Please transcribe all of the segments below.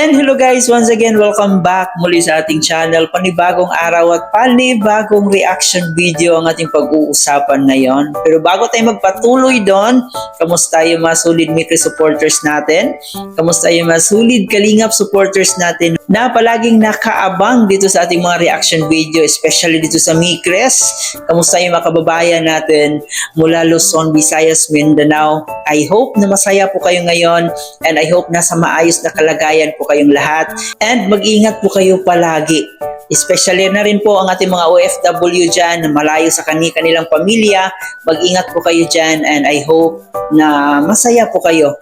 And hello guys, once again, welcome back muli sa ating channel. Panibagong araw at panibagong reaction video ang ating pag-uusapan ngayon. Pero bago tayo magpatuloy doon, kamusta yung mga solid Mikri supporters natin? Kamusta yung mga solid Kalingap supporters natin na palaging nakaabang dito sa ating mga reaction video, especially dito sa Mikres? Kamusta yung mga kababayan natin mula Luzon, Visayas, Mindanao? I hope na masaya po kayo ngayon and I hope nasa maayos na kalagayan po kayong lahat, and mag-ingat po kayo palagi, especially na rin po ang ating mga OFW dyan na malayo sa kanilang pamilya. Mag-ingat po kayo dyan and I hope na masaya po kayo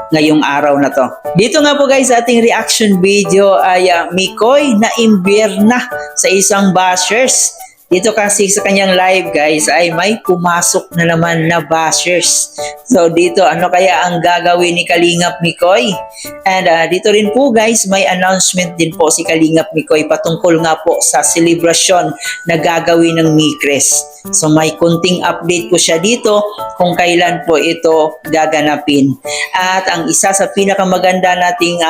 ngayong araw na to. Dito nga po guys, sa ating reaction video ay Mikoy na imbierna sa isang bashers. Dito kasi sa kanyang live guys ay may pumasok na naman na bashers. So dito ano kaya ang gagawin ni Kalingap Mikoy? And dito rin po guys may announcement din po si Kalingap Mikoy patungkol nga po sa selebrasyon na gagawin ng Mikres. So may kunting update po siya dito kung kailan po ito gaganapin. At ang isa sa pinakamaganda nating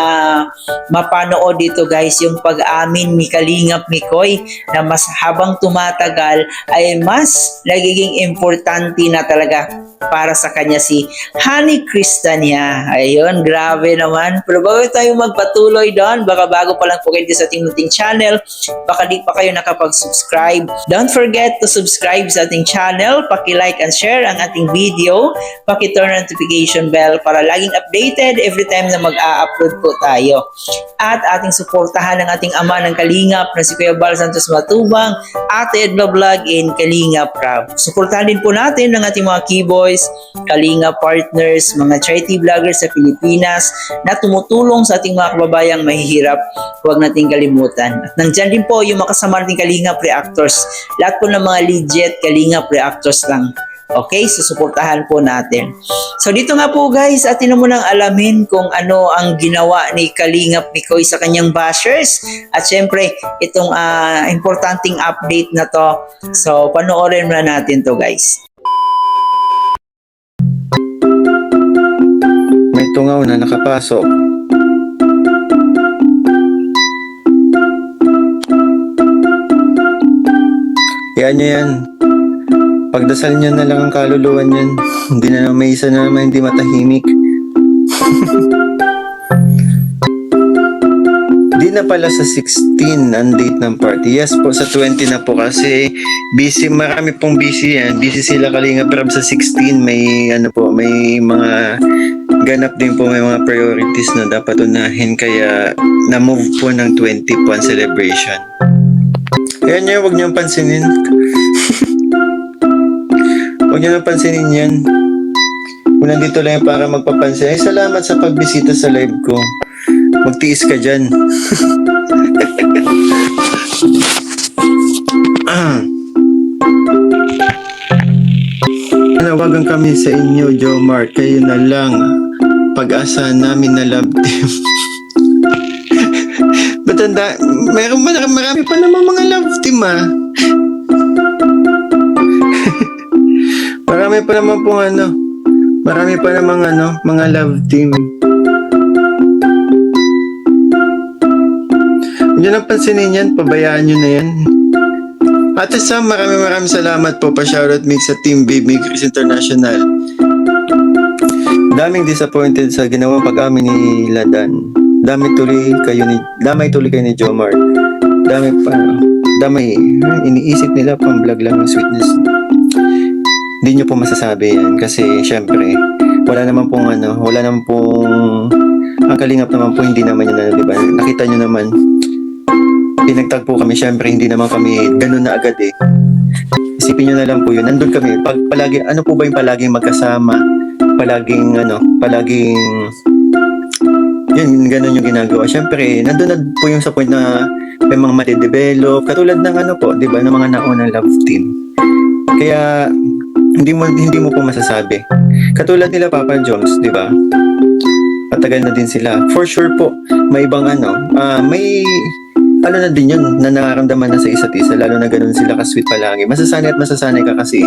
mapanood dito guys, yung pag-amin ni Kalingap Mikoy na mas habang tumatagal ay mas nagiging importante na talaga para sa kanya si Honey Cristania. Ayun, grabe naman. Pero bago tayo magpatuloy doon, baka bago pa lang po kayo sa ating munting channel, baka di pa kayo nakapag-subscribe. Don't forget to subscribe sa ating channel, paki-like and share ang ating video, paki-turn notification bell para laging updated every time na mag-a-upload po tayo. At ating suportahan ng ating ama ng Kalingap na si Kuya Bal Santos Matubang, Ate Edna Vlog in Kalingap Rab. Suportahan din po natin ng ating mga keyboys, Kalingap partners, mga charity vloggers sa Pilipinas na tumutulong sa ating mga kababayang mahihirap. Huwag nating kalimutan. At nandyan din po yung makasama nating Kalingap reactors. Lahat po ng mga legit Kalingap reactors lang. Okay, susuportahan po natin. So dito nga po guys, atin na munang alamin kung ano ang ginawa ni Kalingap Mikoy sa kanyang bashers. At syempre, itong importanteng update na to. So panoorin na natin to guys. May tungaw na nakapasok. Yan nyo yan. Pagdasal nyo na lang ang kaluluwa niyan. Hindi na may isa na naman hindi matahimik. Di na pala sa 16 ang date ng party. Yes po, sa 20 na po kasi busy, marami pong busy yan. Busy sila Kalingap Rab sa 16. May ano po, may mga ganap din po, may mga priorities na dapat unahin. Kaya na-move po ng 20 po ang celebration. Kaya nyo, huwag nyo pansinin. Huwag nyo pansinin yan. Kung nandito lang para magpapansin, ay salamat sa pagbisita sa live ko. Magtiis ka dyan. Nawagan kami sa inyo, Jomar. Kayo na lang. Pag-asa namin na love team. Matanda, marami pa naman mga love team Marami pa naman pong marami pa namang mga love team. Huwag nyo nang pansinin yan, pabayaan nyo na yan. Ate Sam, maraming salamat po. Pa-shoutout mix sa Team Babe Mikris International. Daming disappointed sa ginawang pag-amin ni Ladan. Damay tuloy kayo ni Jomar. Iniisip nila pang vlog lang ng sweetness. Hindi nyo po masasabi yan kasi syempre wala naman pong ang Kalingap naman po hindi naman yun diba? Nakita nyo naman pinagtagpo kami, syempre hindi naman kami ganun na agad Isipin nyo na lang po yun, nandun kami palagi, ano po ba yung palaging magkasama, palaging yun, ganun yung ginagawa. Syempre nandun na po yung sa point na may mga matidevelop katulad ng diba, ng mga naunang love team. Kaya hindi mo po masasabi. Katulad nila Papa Jones, di ba? Patagal na din sila. For sure po, may ibang may na din yun na nararamdaman na sa isa't isa, lalo na ganun sila ka-sweet palagi. Masasanay at masasanay ka kasi.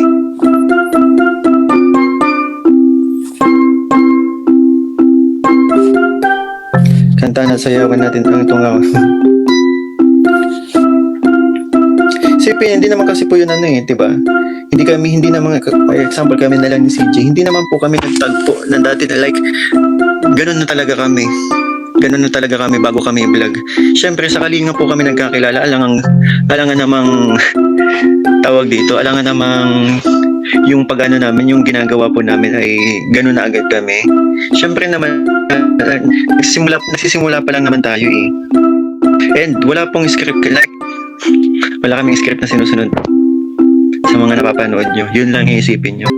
Kantahan at sayawan natin ang tungaw. Sipin, hindi naman kasi po yun ano eh, di ba? Hindi naman, for example, kami na lang ni CJ, hindi naman po kami nagtagpo na dati na like, ganun na talaga kami. Ganun na talaga kami bago kami vlog. Siyempre, sa Kalinga po kami nagkakilala. Alangan namang tawag dito, alangan namang yung pag-ano namin, yung ginagawa po namin ay ganun na agad kami. Siyempre naman, nagsisimula pa lang naman tayo eh. And wala pong script, like, wala kaming script na sinusunod sa mga napapanood nyo. Yun lang iisipin nyo.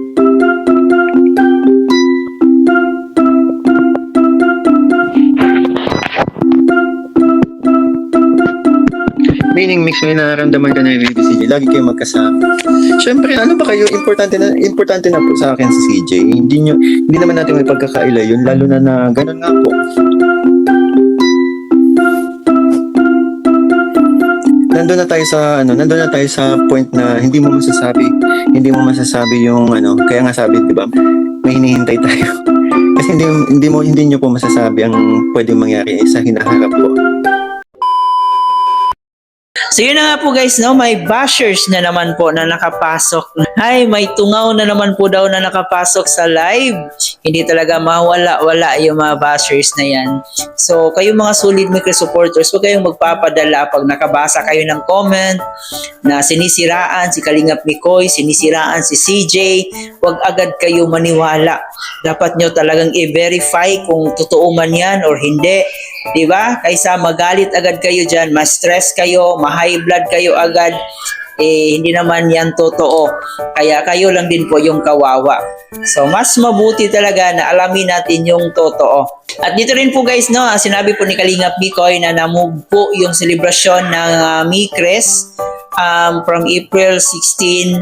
Meaning, mix, may nararamdaman ka na yung CJ. Lagi kayo magkasama. Siyempre, ano ba kayo? Importante na po sa akin si CJ. Hindi naman natin may pagkakaila yun. Lalo na ganun nga po. Nandun na tayo sa point na hindi mo masasabi yung ano, kaya nga sabi, 'di ba? May hinihintay tayo. Kasi hindi niyo po masasabi ang pwedeng mangyari sa hinaharap po. So yun na nga po guys, no, may bashers na naman po na nakapasok. Ay, may tungaw na naman po daw na nakapasok sa live. Hindi talaga mawala-wala yung mga bashers na yan. So kayo mga solid Mikre supporters, huwag kayong magpapadala pag nakabasa kayo ng comment na sinisiraan si Kalingap Mikoy, sinisiraan si CJ. Huwag agad kayo maniwala. Dapat nyo talagang i-verify kung totoo man yan or hindi. Diba? Kaysa magalit agad kayo dyan, ma-stress kayo, ma-high blood kayo agad, hindi naman yan totoo. Kaya kayo lang din po yung kawawa. So, mas mabuti talaga na alamin natin yung totoo. At dito rin po guys, no, sinabi po ni Kalingap Mikoy na namove po yung selebrasyon ng Mikres from April 16,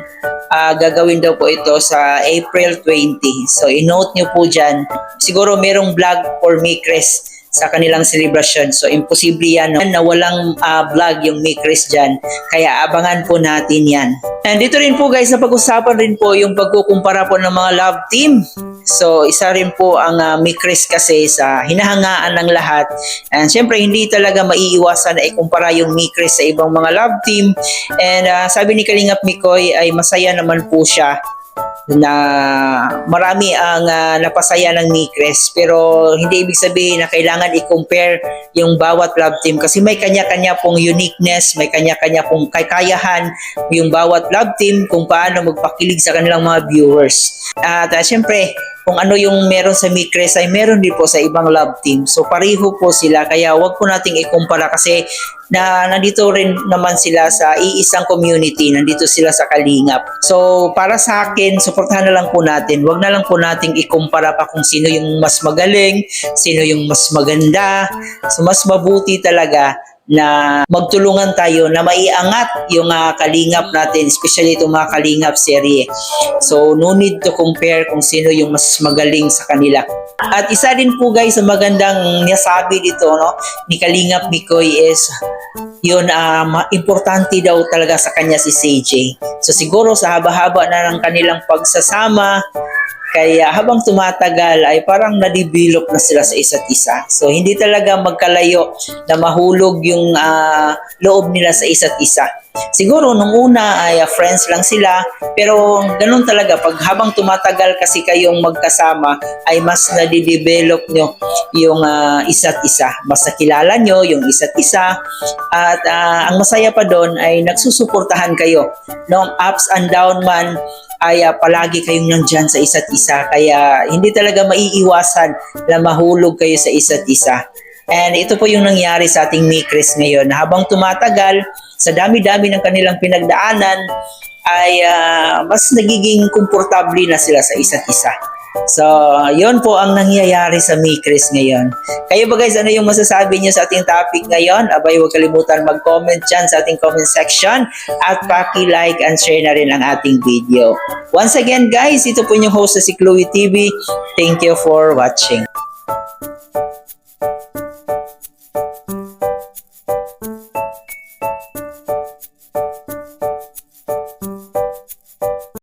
gagawin daw po ito sa April 20. So, i-note nyo po dyan. Siguro merong vlog for Mikres sa kanilang celebration. So, imposible yan, no? Na walang vlog yung Mikres dyan. Kaya abangan po natin yan. And dito rin po guys, napag-usapan rin po yung pagkukumpara po ng mga love team. So, isa rin po ang Mikres kasi sa hinahangaan ng lahat. And syempre, hindi talaga maiiwasan na ikumpara yung Mikres sa ibang mga love team. And sabi ni Kalingap Mikoy ay masaya naman po siya na marami ang napasaya ng Mikres, pero hindi ibig sabihin na kailangan i-compare yung bawat love team kasi may kanya-kanya pong uniqueness, may kanya-kanya pong kakayahan yung bawat love team kung paano magpakilig sa kanilang mga viewers. At syempre, kung ano yung meron sa Mikres ay meron din po sa ibang love team. So pareho po sila, kaya wag po nating ikumpara kasi nandito rin naman sila sa iisang community, nandito sila sa Kalingap. So para sa akin, suportahan na lang po natin. Wag na lang po nating ikumpara pa kung sino yung mas magaling, sino yung mas maganda. So mas mabuti talaga na magtulungan tayo na maiangat yung Kalingap natin, especially itong mga Kalingap serye. So no need to compare kung sino yung mas magaling sa kanila. At isa din po guys sa magandang nasabi dito, no, ni Kalingap Mikoy is yun, importante daw talaga sa kanya si CJ. So siguro sa haba-haba na ng kanilang pagsasama, kaya habang tumatagal ay parang na-develop na sila sa isa't isa. So hindi talaga magkalayo na mahulog yung loob nila sa isa't isa. Siguro nung una ay friends lang sila, pero ganun talaga pag habang tumatagal kasi kayong magkasama ay mas na-develop nyo yung isa't isa. Mas nakilala nyo yung isa't isa at ang masaya pa doon ay nagsusuportahan kayo. No, ups and down man ay palagi kayong nandyan sa isa't isa. Kaya hindi talaga maiiwasan na mahulog kayo sa isa't isa. And ito po yung nangyari sa ating Mikres ngayon. Habang tumatagal, sa dami-dami ng kanilang pinagdaanan, ay mas nagiging komportable na sila sa isa't isa. So, yun po ang nangyayari sa Mikres ngayon. Kayo ba guys, ano yung masasabi niyo sa ating topic ngayon? Abay, huwag kalimutan mag-comment dyan sa ating comment section at paki-like and share na rin ang ating video. Once again guys, ito po yung host na si Chloe TV. Thank you for watching.